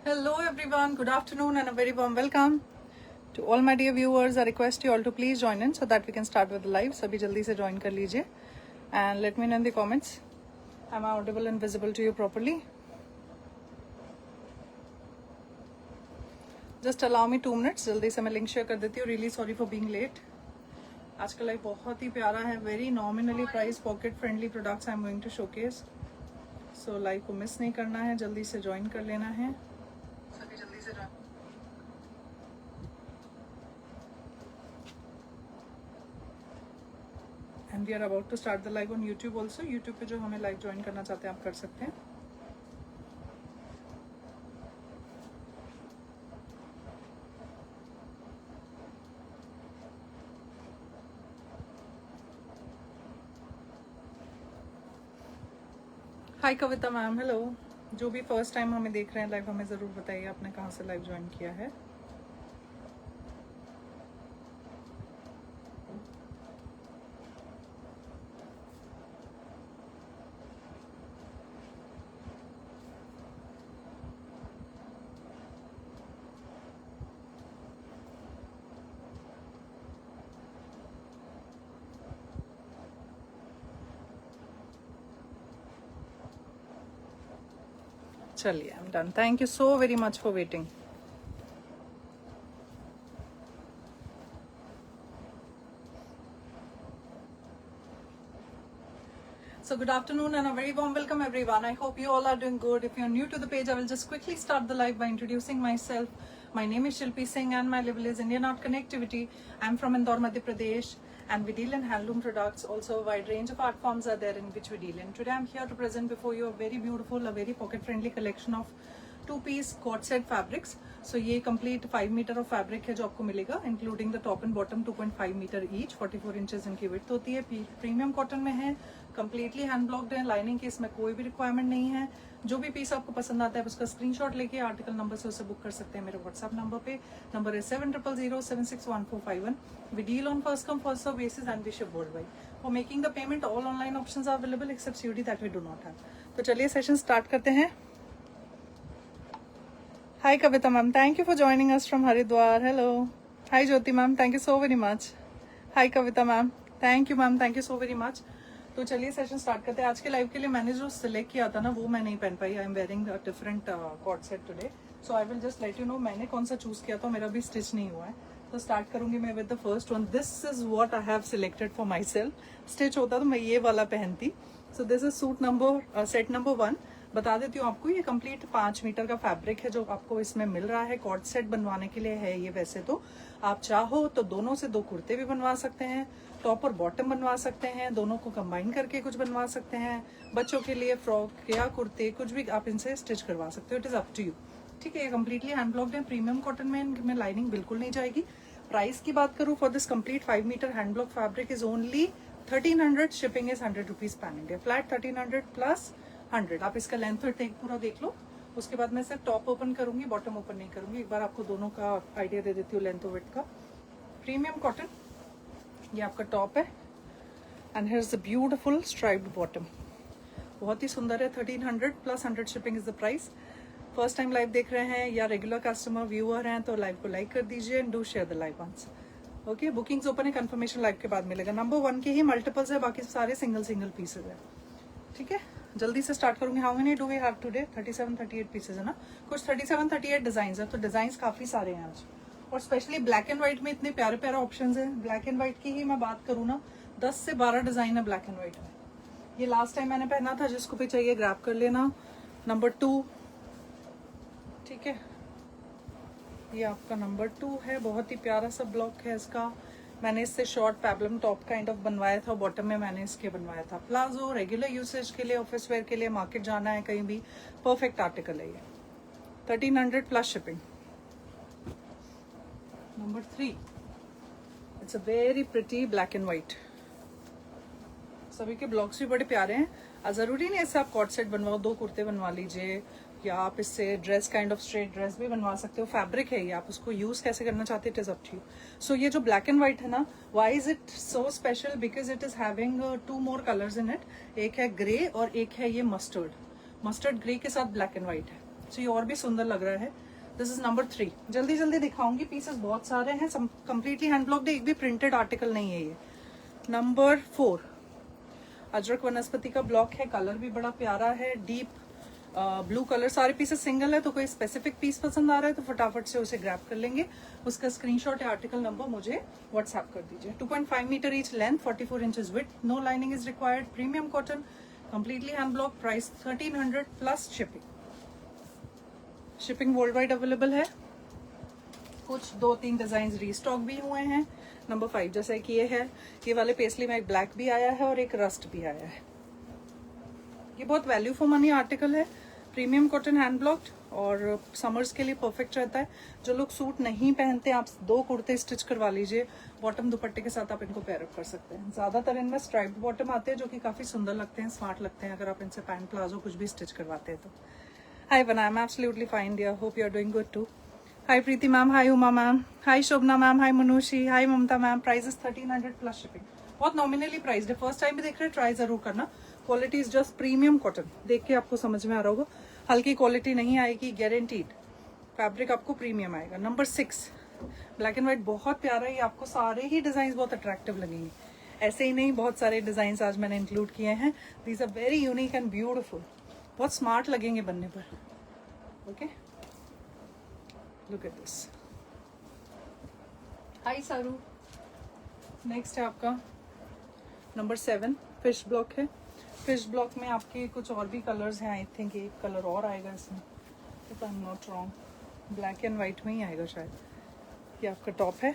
Hello everyone, good afternoon and a very warm welcome to all my dear viewers. I request you all to please join in so that we can start with the live. सभी जल्दी से join कर लीजिए and let me know in the comments. Am I audible and visible to you properly? Just allow me 2 minutes. जल्दी से मैं link share कर देती हूँ. Really sorry for being late. आज का लाइव बहुत ही प्यारा है. Very nominally priced pocket friendly products I am going to showcase. So live को मिस नहीं करना है. जल्दी से join कर लेना है. And we are about to start the live on YouTube also. YouTube पे जो हमें लाइव ज्वाइन करना चाहते हैं आप कर सकते हैं. हाय कविता मैम, हेलो. जो भी फर्स्ट टाइम हमें देख रहे हैं लाइव, हमें ज़रूर बताइए आपने कहाँ से लाइव ज्वाइन किया है. चलिए, I am done. Thank you so very much for waiting. So good afternoon and a very warm welcome everyone. I hope you all are doing good. If you're new to the page, I will just quickly start the live by introducing myself. My name is Shilpi Singh and my label is Indian Art Connectivity. I'm from Indore, Madhya Pradesh and we deal in handloom products. Also a wide range of art forms are there in which we deal in. Today I'm here to present before you a very beautiful, a very pocket friendly collection of 2-piece cord set fabrics. So ये complete 5 meter of fabric है जो आपको मिलेगा, including the top and bottom 2.5 meter each. 44 inches इनकी width होती है. Premium cotton में है, कम्प्लीटली हैंड ब्लॉक्ड है. लाइनिंग की इसमें कोई भी रिक्वायरमेंट नहीं है. जो भी पीस आपको पसंद आता है उसका स्क्रीनशॉट लेके आर्टिकल नंबर से उसे बुक कर सकते हैं मेरे व्हाट्सएप नंबर पे. नंबर है 7000761451. We deal on first come first serve basis and we ship world wide. For making the payment all online options are available except COD that we do not have. तो चलिए session start करते हैं. Hi Kavita ma'am, thank you for joining us from Haridwar. Hello. Hi Jyoti ma'am, thank you so very much. Hi Kavita ma'am, thank you ma'am, thank you so very much. तो चलिए session start करते हैं. आज के live के लिए मैंने जो सिलेक्ट किया था ना वो मैं नहीं पहन पाई. I am wearing a different coord set today, so I will just let you know मैंने कौन सा चूज किया था. मेरा भी स्टिच नहीं हुआ है. तो स्टार्ट करूंगी मैं with the first one. This is what I have selected for my self. Stitch होता तो मैं ये वाला पहनती. So this is suit number set number 1. बता देती हूँ आपको, ये कंप्लीट 5 मीटर का फैब्रिक है जो आपको इसमें मिल रहा है. कॉर्ड सेट बनवाने के लिए है ये. वैसे तो आप चाहो तो दोनों से 2 कुर्ते भी बनवा सकते हैं, टॉप और बॉटम बनवा सकते हैं, दोनों को कंबाइन करके कुछ बनवा सकते हैं. बच्चों के लिए फ्रॉक या कुर्ते कुछ भी आप इनसे स्टिच करवा सकते हो. It is up to you. ठीक है, ये कम्प्लीटली हैंड ब्लॉक्ड है. प्रीमियम कॉटन में इनमें लाइनिंग बिल्कुल नहीं जाएगी. प्राइस की बात करूँ for this complete 5 metre hand block fabric is only 1300. Shipping is 100 rupees pan India. Flat 1300 plus 100. आप इसका लेंथ और टेक पूरा देख लो. उसके बाद मैं सिर्फ टॉप ओपन करूंगी, बॉटम ओपन नहीं करूंगी. एक बार आपको दोनों का आइडिया दे देती हूँ लेंथ और विड्थ का. प्रीमियम कॉटन, ये आपका टॉप है and here is the beautiful striped bottom. बहुत ही सुंदर है. 1300 plus 100 shipping is the price. First time live देख रहे हैं या रेगुलर कस्टमर व्यूअर हैं तो लाइव को लाइक कर दीजिए and do share the live once. Okay, bookings open है, कंफर्मेशन लाइव के बाद मिलेगा. नंबर 1 के ही मल्टीपल्स है, बाकी सारे सिंगल पीसेज है. ठीक है, जल्दी से स्टार्ट करूंगी. How many do we have today? 37-38 pieces है ना. कुछ 37-38 डिजाइन है, तो डिजाइन काफी सारे हैं आज. और स्पेशली ब्लैक एंड व्हाइट में इतने प्यारे प्यारे ऑप्शंस हैं. ब्लैक एंड व्हाइट की ही मैं बात करूँ ना, 10 से 12 डिजाइन है ब्लैक एंड व्हाइट में. ये लास्ट टाइम मैंने पहना था, जिसको भी चाहिए ग्रैब कर लेना. नंबर 2. ठीक है, ये आपका नंबर 2 है. बहुत ही प्यारा सा ब्लॉक है इसका. मैंने इससे शॉर्ट पैबलम टॉप काइंड ऑफ बनवाया था. बॉटम में मैंने इसके बनवाया था प्लाजो. रेगुलर यूसेज के लिए, ऑफिस वेयर के लिए, मार्केट जाना है कहीं भी, परफेक्ट आर्टिकल है ये. 1300 plus shipping. Number 3, it's a very pretty black and white. सभी के ब्लॉक्स भी बड़े प्यारे हैं. जरूरी नहीं ऐसे आप कॉर्ड सेट बनवाओ, 2 कुर्ते बनवा लीजिए, या आप इससे dress kind of straight dress भी बनवा सकते हो. फैब्रिक है ये, आप उसको यूज कैसे करना चाहते हैं it is up to you. So ये जो ब्लैक एंड व्हाइट है ना, why is it so special? Because it is having 2 more colours in it. एक है ग्रे और एक है ये मस्टर्ड ग्रे के साथ ब्लैक एंड व्हाइट है. तो ये और भी सुंदर लग रहा है। This is number 3। जल्दी जल्दी दिखाऊंगी, पीसेस बहुत सारे हैं, कंप्लीटली हैंड ब्लॉक्ड, एक भी प्रिंटेड आर्टिकल नहीं है ये। नंबर 4 अजरक वनस्पति का ब्लॉक है, कलर भी बड़ा प्यारा है, डीप ब्लू कलर। सारे पीसेस सिंगल है, तो कोई स्पेसिफिक पीस पसंद आ रहा है तो फटाफट से उसे ग्रैब कर लेंगे। उसका स्क्रीनशॉट या आर्टिकल नंबर मुझे व्हाट्सएप कर दीजिए। 2.5 metre each length, 44 inches width, no lining is required, premium cotton, completely hand block, price 1300 plus shipping. Shipping world wide available है। कुछ 2-3 डिजाइन रीस्टॉक भी हुए हैं। नंबर 5 जैसे कि ये है, ये वाले पेस्टली में एक ब्लैक भी आया है और एक रस्ट भी आया है। ये बहुत वैल्यू फॉर मनी आर्टिकल है, प्रीमियम कॉटन हैंड ब्लॉक्ड, और समर्स के लिए परफेक्ट रहता है। जो लोग सूट नहीं पहनते, आप 2 कुर्ते स्टिच करवा लीजिए, बॉटम दुपट्टे के साथ आप इनको पेयर अप कर सकते हैं। ज्यादातर इनमें स्ट्राइप्ड बॉटम आते हैं जो कि काफी सुंदर लगते हैं, स्मार्ट लगते हैं अगर आप इनसे पैंट प्लाजो कुछ भी स्टिच करवाते हैं तो। हाय बना, I am absolutely fine dear, hope you are doing good too. Hi Preeti ma'am, hi Uma ma'am, hi Shobhana ma'am, hi Manushi, hi Mamta ma'am. Price is 1300 plus shipping. बहुत नॉमिनली प्राइस्ड है, फर्स्ट टाइम भी देख रहे हैं ट्राई जरूर करना। Quality is just premium cotton, देख के आपको समझ में आ रहा होगा, हल्की क्वालिटी नहीं आएगी, गारंटीड। फैब्रिक आपको प्रीमियम आएगा। नंबर 6 ब्लैक एंड व्हाइट, बहुत प्यारा है। ये आपको सारे ही डिजाइन बहुत अट्रैक्टिव लगेंगे, ऐसे ही नहीं, बहुत सारे डिजाइन आज मैंने इंक्लूड किए हैं। These are very unique and beautiful, बहुत स्मार्ट लगेंगे बनने पर। Okay, look at this. Hi Saru. Next है आपका नंबर 7 फिश ब्लॉक है। फिश ब्लॉक में आपके कुछ और भी कलर्स हैं, आई थिंक एक कलर और आएगा इसमें, if I am not wrong, black and white में ही आएगा शायद। ये आपका टॉप है,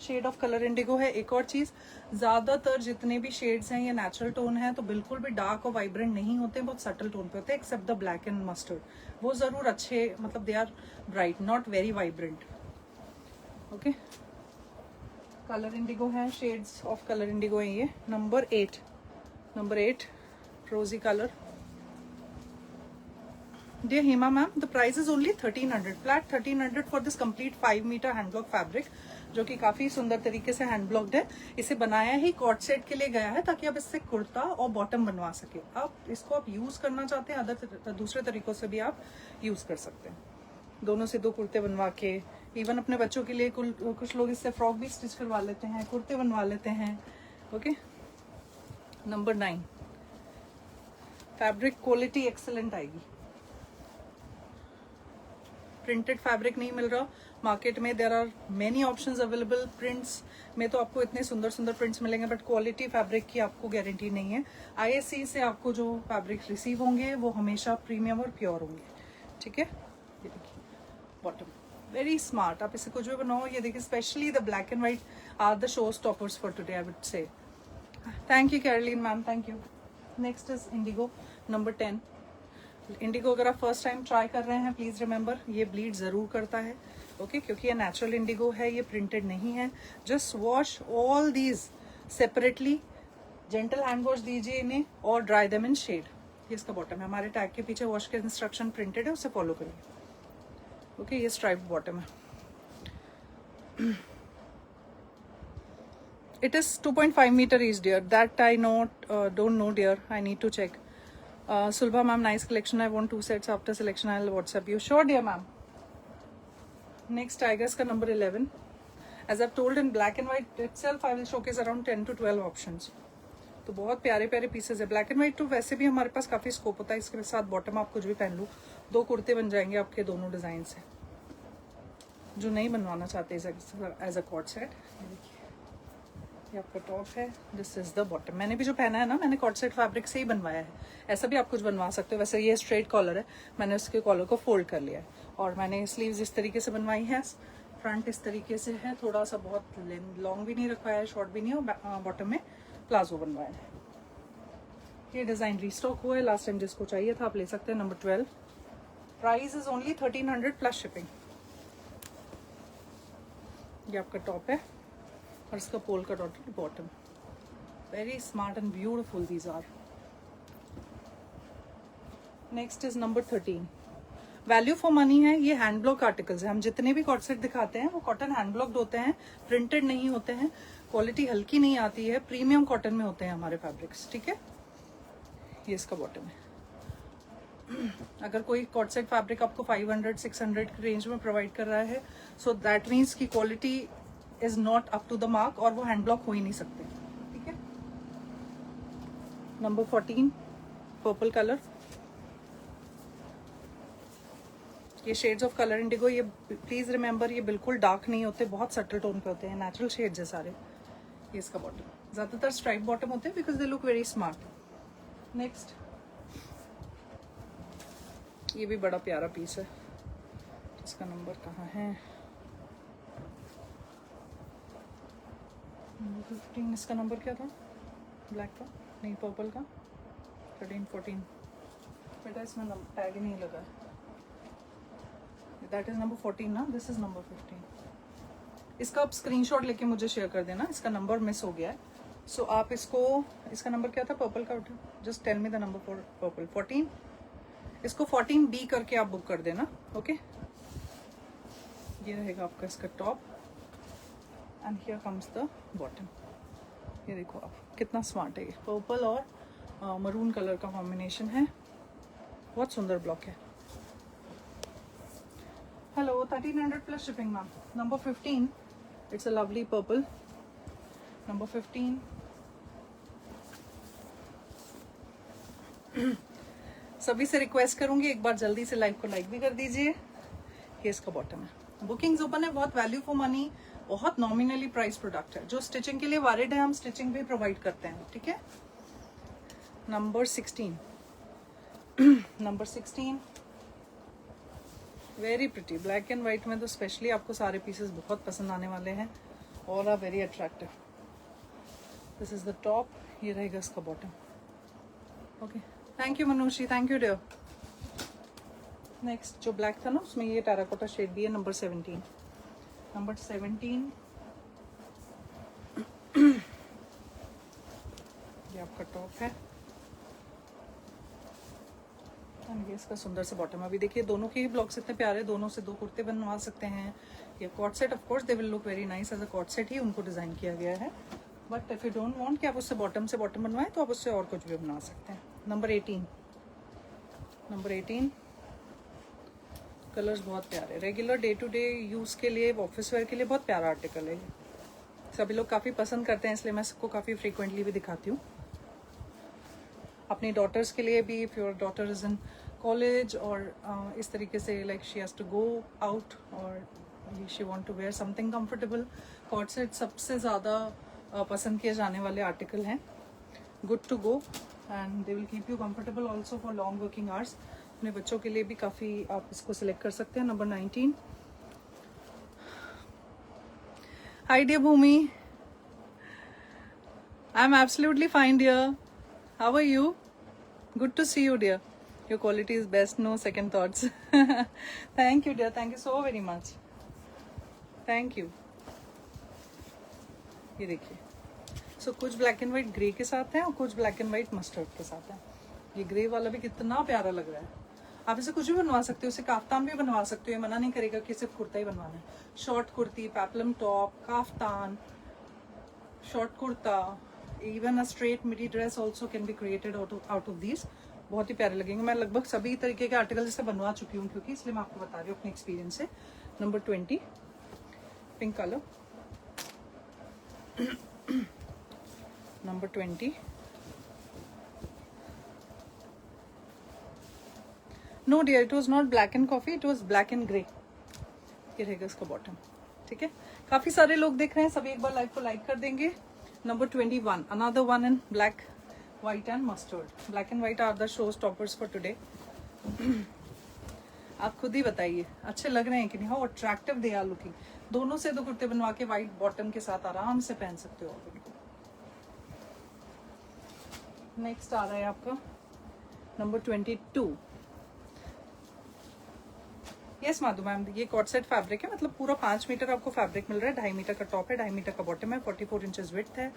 शेड ऑफ कलर इंडिगो है। एक और चीज, ज्यादातर जितने भी शेड्स हैं ये नेचुरल टोन है, तो बिल्कुल भी डार्क और वाइब्रेंट नहीं होते, बहुत सटल टोन पे होते हैं, except the black and mustard, वो जरूर अच्छे, मतलब they are bright, not very vibrant. Okay, colour indigo है, शेड्स ऑफ कलर इंडिगो है ये। Number 8 rosy colour. Dear Hema ma'am, the price is only 1300, flat 1300 for this complete 5 meter hand block fabric, जो कि काफी सुंदर तरीके से hand blocked है। इसे बनाया ही कॉट सेट के लिए गया है ताकि आप इससे कुर्ता और बॉटम बनवा सके। आप इसको आप यूज करना चाहते हैं, दूसरे तरीकों से भी आप यूज कर सकते हैं। दोनों से 2 कुर्ते बनवा के, इवन अपने बच्चों के लिए कुछ लोग इससे फ्रॉक भी स्टिच करवा लेते हैं, कुर्ते बनवा लेते हैं। Okay, number 9 fabric quality excellent आएगी। प्रिंटेड फैब्रिक नहीं मिल रहा मार्केट में, there are many options available. Prints में तो आपको इतने सुंदर सुंदर प्रिंट्स मिलेंगे, बट क्वालिटी फैब्रिक की आपको गारंटी नहीं है। ISC से आपको जो फैब्रिक रिसीव होंगे वो हमेशा प्रीमियम और प्योर होंगे। ठीक है, ये देखिए बॉटम, वेरी स्मार्ट, आप इसे कुछ भी बनाओ। ये देखिए, specially the black and white are the show stoppers for today, I would say. Thank you Caroline ma'am, thank you. Next is indigo, number 10। Indigo अगर आप फर्स्ट टाइम ट्राई कर रहे हैं, प्लीज रिमेंबर ये ब्लीड जरूर करता है। Okay, क्योंकि ये नेचुरल इंडिगो है, ये प्रिंटेड नहीं है। Just wash all these separately, gentle hand wash दीजिए इन्हें और ड्राई देम इन शेड। ये इसका बॉटम है, हमारे टैग के पीछे वॉश के इंस्ट्रक्शन प्रिंटेड है, उसे फॉलो करिए। ओके, ये स्ट्राइप्ड बॉटम है। It is 2.5 meter each, dear. That I don't know, dear. I need to check. Sulbha ma'am, nice collection. I want 2 sets. After selection, I'll WhatsApp you. Sure, dear ma'am. Next, Tigers ka number 11. As I've told, in black and white itself, I will showcase around 10 to 12 options. तो बहुत प्यारे प्यारे pieces है। Black and white तो वैसे भी हमारे पास काफी स्कोप होता है, इसके साथ बॉटम आप कुछ भी पहन लो, 2 कुर्ते बन जाएंगे आपके दोनों डिजाइन से। जो नहीं बनवाना चाहते एज अ कॉर्ड सेट, ये आपका टॉप है, दिस इज द बॉटम। मैंने भी जो पहना है ना, मैंने कॉर्ड सेट फैब्रिक से ही बनवाया है। ऐसा भी आप कुछ बनवा सकते हो। वैसे ये स्ट्रेट कॉलर है, मैंने उसके कॉलर को फोल्ड कर लिया है, और मैंने स्लीव्स इस तरीके से बनवाई है, फ्रंट इस तरीके से है, थोड़ा सा बहुत लॉन्ग भी नहीं रखवाया है, शॉर्ट भी नहीं, और बॉटम में प्लाजो बनवाया है। ये डिजाइन रीस्टॉक हुआ है, लास्ट टाइम जिसको चाहिए था आप ले सकते हैं। Number 12, price is only 1300 plus shipping. ये आपका टॉप है और इसका polka dotted bottom, very smart and beautiful these are. Next is number 13, value for money है। ये हैंड ब्लॉक आर्टिकल्स है। हम जितने भी कॉर्ड सेट दिखाते हैं वो कॉटन हैंड ब्लॉक्ड होते हैं, प्रिंटेड नहीं होते हैं, क्वालिटी हल्की नहीं आती है, प्रीमियम कॉटन में होते हैं हमारे फैब्रिक्स। ठीक है, ये इसका बॉटम है। अगर कोई कॉट सेट फैब्रिक आपको 500-600 की रेंज में प्रोवाइड कर रहा है, सो दैट मीन्स की quality is not up to the mark और वो हैंड ब्लॉक हो ही नहीं सकते। ठीक है। Number 14 purple colour. ये शेड्स ऑफ कलर इंडिगो, ये प्लीज रिमेंबर ये बिल्कुल डार्क नहीं होते, बहुत सटल टोन पे होते हैं, नेचुरल शेड्स है सारे। ये इसका बॉटम, ज्यादातर स्ट्राइप बॉटम होते हैं because they look very smart. Next, ये भी बड़ा प्यारा पीस है, इसका नंबर कहाँ है? नंबर 15। इसका नंबर क्या था? ब्लैक का नहीं, पर्पल का 13, 14। बेटा इसमें टैग ही नहीं लगा है। दैट इज नंबर 14 ना, दिस इज नंबर 15। इसका आप स्क्रीनशॉट लेके मुझे शेयर कर देना, इसका नंबर मिस हो गया है। सो आप इसको, इसका नंबर क्या था पर्पल का? Just tell me the number for purple. 14। इसको 14B करके आप बुक कर देना। ओके, ये रहेगा आपका इसका top and here comes the bottom. ये देखो आप कितना स्मार्ट है, ये पर्पल और मरून कलर का कॉम्बिनेशन है, बहुत सुंदर ब्लॉक है। Hello, 1300 plus shipping ma'am. Number 15, it's a lovely purple. Number 15। सभी से रिक्वेस्ट करूंगी एक बार जल्दी से लाइव को लाइक भी कर दीजिए। ये इसका बॉटम है, बुकिंग्स ओपन है, बहुत वैल्यू फॉर मनी, बहुत नॉमिनली प्राइस प्रोडक्ट है। जो स्टिचिंग के लिए वैलिड है, हम स्टिचिंग भी प्रोवाइड करते हैं। ठीक है। Number 16 number 16 very pretty, black and white में तो स्पेशली आपको सारे पीसेस बहुत पसंद आने वाले हैं, all are very attractive. This is the top, ये रहेगा इसका bottom. Okay, thank you Manushi, thank you dear. Next जो ब्लैक था ना, उसमें ये टेराकोटा शेड भी है, नंबर 17। नंबर 17 ये आपका टॉप है, ये इसका सुंदर सा बॉटम। अभी देखिए दोनों के ही ब्लॉक्स इतने प्यारे, दोनों से 2 कुर्ते बनवा सकते हैं। ये coord set, of course they will look very nice as a coord set ही उनको डिजाइन किया गया है, but if you don't want कि आप उससे बॉटम बनवाएं तो आप उससे और कुछ भी बना सकते हैं। नंबर 18 नंबर 18 कलर्स बहुत प्यारे, regular day to day use के लिए, ऑफिस वेयर के लिए बहुत प्यारा आर्टिकल है। सभी लोग काफी पसंद करते हैं, इसलिए मैं सबको काफी फ्रीक्वेंटली भी दिखाती हूँ। अपनी डॉटर्स के लिए भी, if your daughter is in college और इस तरीके से like she has to go out और she want to wear something comfortable, coord set सबसे ज़्यादा पसंद किए जाने वाले आर्टिकल हैं। Good to go and they will keep you comfortable also for long working hours. अपने बच्चों के लिए भी काफ़ी आप इसको सिलेक्ट कर सकते हैं। Number 19। Hi dear Bhumi, I am absolutely fine dear, how are you? Good to see you, dear. Your quality is best, no second thoughts. Thank you, dear. Thank you so very much. Thank you. ये देखिए, सो कुछ black and white grey के साथ है और कुछ black and white mustard के साथ है। ये ग्रे वाला भी कितना प्यारा लग रहा है। आप इसे कुछ भी बनवा सकते हो, इसे काफ्तान भी बनवा सकते हो, ये मना नहीं करेगा कि सिर्फ कुर्ता ही बनवाना है। Short kurti, peplum top, kaftan, short kurta, even a straight midi dress also can be created out of this. बहुत ही प्यारे लगेंगे। मैं लगभग सभी तरीके के आर्टिकल जैसे बनवा चुकी हूँ क्योंकि, इसलिए मैं आपको बता रही हूँ अपने एक्सपीरियंस से। Number 20 pink colour. Number 20 no dear, it was not black and coffee, it was black and grey. ये रहेगा इसका बॉटम। ठीक है, काफी सारे लोग देख रहे हैं, सभी एक बार लाइव को लाइक कर देंगे। Number 21, another one in black, white and mustard. Black and white are the showstoppers for today. आप खुद ही बताइए अच्छे लग रहे हैं कि नहीं, how attractive they are looking. दोनों से 2 कुर्ते बनवा के व्हाइट बॉटम के साथ आराम से पहन सकते हो आप इनको। नेक्स्ट आ रहा है आपका नंबर 22। यस माधु मैम, ये कॉट सेट फैब्रिक है, मतलब पूरा 5 मीटर आपको फैब्रिक मिल रहा है। 2.5 मीटर का टॉप है, 2.5 मीटर का बॉटम है, 44 इंचेस विड्थ है,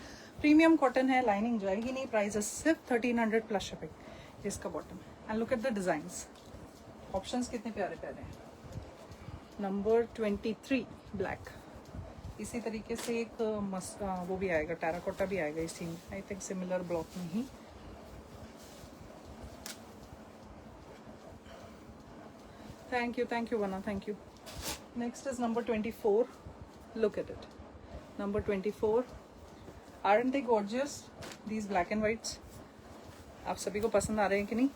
प्रीमियम कॉटन है, लाइनिंग जाएगी नहीं। प्राइस है सिर्फ 1300 प्लस शिपिंग। इसका बॉटम है and look at the designs, options कितने प्यारे प्यारे हैं। नंबर 23 ब्लैक, इसी तरीके से एक वो भी आएगा, टेराकोटा भी आएगा इसी में, आई थिंक सिमिलर ब्लॉक में ही। Thank you Vana, thank you. Next is number 24. Look at it. Number 24. Aren't they gorgeous? These black and whites. आप सभी को पसंद आ रहे हैं कि नहीं?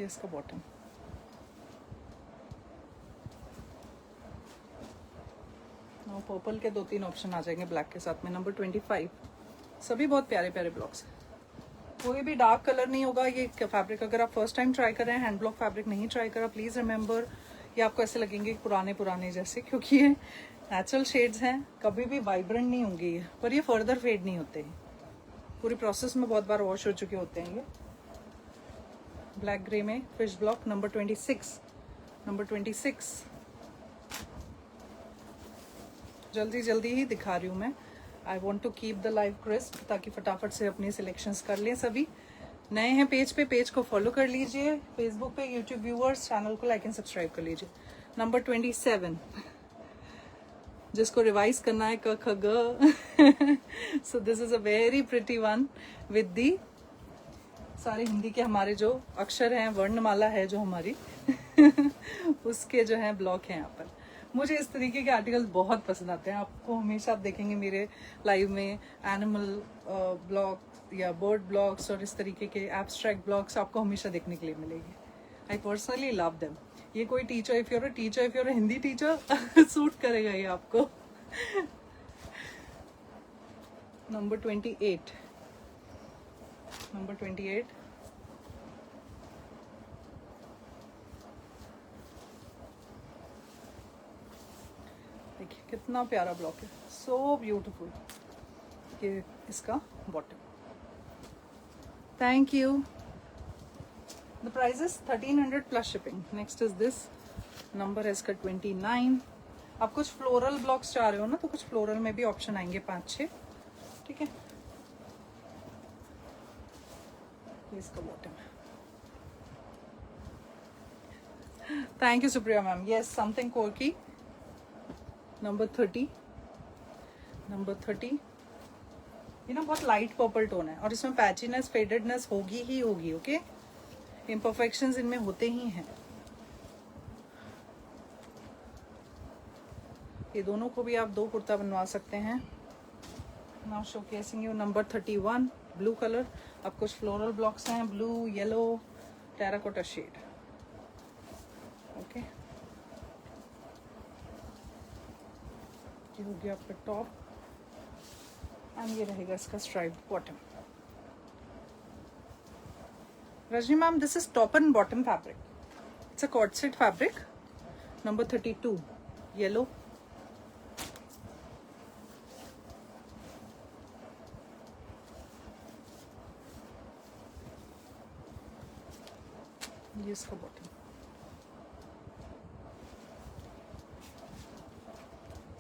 ये इसका बॉटम. नाउ पर्पल के 2-3 ऑप्शन आ जाएंगे ब्लैक के साथ में. नंबर 25. सभी बहुत प्यारे प्यारे ब्लॉक्स हैं. कोई भी डार्क कलर नहीं होगा. ये फैब्रिक अगर आप फर्स्ट टाइम ट्राई कर रहे हैं, हैंड ब्लॉक फैब्रिक नहीं ट्राई करा, प्लीज़ रिमेंबर ये आपको ऐसे लगेंगे पुराने पुराने जैसे, क्योंकि ये नेचुरल शेड्स हैं. कभी भी वाइब्रेंट नहीं होंगे ये, पर ये फर्दर फेड नहीं होते हैं. पूरी प्रोसेस में बहुत बार वॉश हो चुके होते हैं ये. ब्लैक ग्रे में फिश ब्लॉक. नंबर 26. नंबर 26 जल्दी जल्दी ही दिखा रही हूँ मैं. I want to keep the live crisp, ताकि फटाफट से अपनी सिलेक्शंस कर लें. सभी नए हैं पेज पे, पेज को फॉलो कर लीजिए. फेसबुक पे यूट्यूब व्यूअर्स चैनल को लाइक एंड सब्सक्राइब कर लीजिए. नंबर 27 जिसको रिवाइज करना है क ख ग. So this is a very pretty one with the सारे हिंदी के हमारे जो अक्षर हैं, वर्णमाला है जो हमारी उसके जो है ब्लॉक हैं यहाँ पर. मुझे इस तरीके के आर्टिकल बहुत पसंद आते हैं. आपको हमेशा आप देखेंगे मेरे लाइव में एनिमल ब्लॉग या बर्ड ब्लॉग्स और इस तरीके के एब्स्ट्रैक्ट ब्लॉग्स आपको हमेशा देखने के लिए मिलेगी. I personally love them. ये कोई teacher, if you're a Hindi teacher suit करेगा ये आपको. नंबर 28. नंबर 28 देखिए कितना प्यारा ब्लॉक है. So beautiful. ये इसका bottom. Thank you. The price is 1300 plus shipping. Next is this. Number है इसका 29. आप कुछ फ्लोरल ब्लॉक्स चाह रहे हो ना, तो कुछ फ्लोरल में भी ऑप्शन आएंगे 5-6. ठीक है. ये इसका बॉटम है. Thank you Supriya ma'am. Yes, something कोर्की. Number 30. Number 30 ये ना बहुत लाइट पर्पल टोन है और इसमें पैचीनेस फेडेडनेस होगी ही होगी. ओके, इम्परफेक्शंस इनमें होते ही हैं. ये दोनों को भी आप 2 कुर्ता बनवा सकते हैं. Now showcasing you number 31 blue colour. अब कुछ फ्लोरल ब्लॉक्स हैं, blue, yellow, terracotta shade. Okay, ये हो गया आपका टॉप एंड ये रहेगा इसका stripe bottom. Rajni ma'am, this is top and bottom fabric. It's a cord set fabric. Number 32 yellow. ये इसका bottom.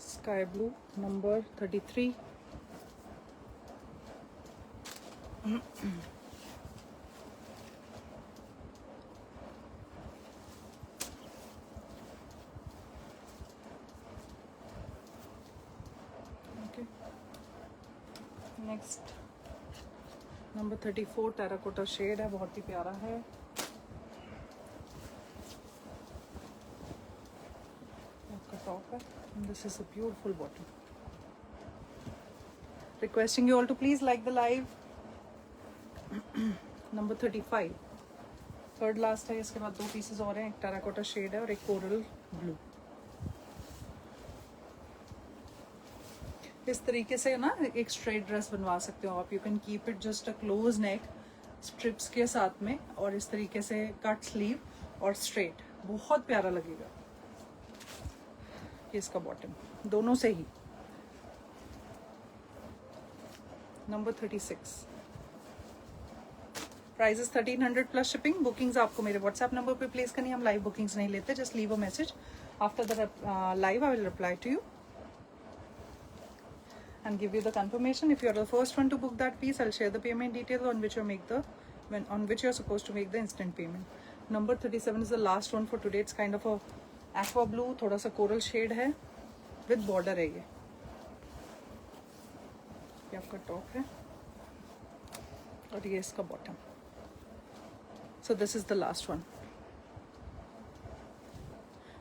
Sky blue. Number 33 okay. Next number 34 terracotta shade है, बहुत ही प्यारा है. आपका टॉप है. This is a beautiful bottom. Requesting you all to please like the live. Number 35 third last है. इसके बाद 2 पीसेस और हैं. एक टेराकोटा शेड है और एक कोरल ब्लू. इस तरीके से ना एक स्ट्रेट ड्रेस बनवा सकते हो आप. You can keep it just a close neck strips के साथ में और इस तरीके से कट स्लीव और स्ट्रेट. बहुत प्यारा लगेगा. ये इसका बॉटम दोनों से ही. Number 36 price is 1300 plus shipping. Bookings आपको मेरे व्हाट्सएप नंबर पे प्लेस करनी है. हम लाइव बुकिंग्स नहीं लेते. Just leave a message after the live. I will reply to you and give you the confirmation. If you are the first one to book that piece, I'll share the payment details on which you're supposed to make the instant payment. Number 37 is the last one for today. It's kind of a aqua blue, थोड़ा सा coral shade है, with border है ये आपका top है और ये इसका bottom. So this is the last one.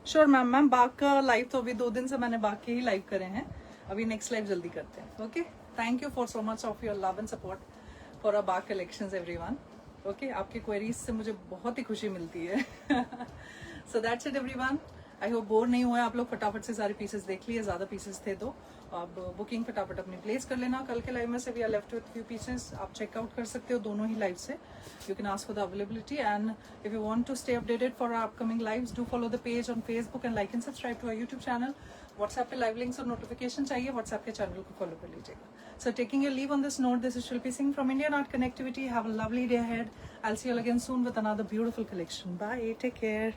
Sure ma'am. Ma'am बाग का लाइव तो अभी 2 दिन से मैंने बाग के ही लाइव करे हैं, अभी नेक्स्ट लाइव जल्दी करते हैं। Okay, thank you for so much of your love and support for a Bagh collections everyone. Okay, आपके क्वेरीज से मुझे बहुत ही खुशी मिलती है। So that's it everyone. I hope bore नहीं हुआ आप लोग, फटाफट से सारे पीसेस देख लिए, ज़्यादा पीसेस थे तो आप बुकिंग फटाफट अपनी प्लेस कर लेना। कल के लाइव में से we are left with few pieces, आप चेकआउट कर सकते हो दोनों ही लाइव से। You can ask for the availability and if you want to stay updated for our upcoming lives, do follow the page on Facebook and like and subscribe to our YouTube channel. WhatsApp पे live links और notification चाहिए, WhatsApp के channel को follow कर लीजिएगा। So taking your leave on this note, this is Shilpi Singh from Indian art connectivity. Have a lovely day ahead. I will see you again soon with another beautiful collection. Bye, take care.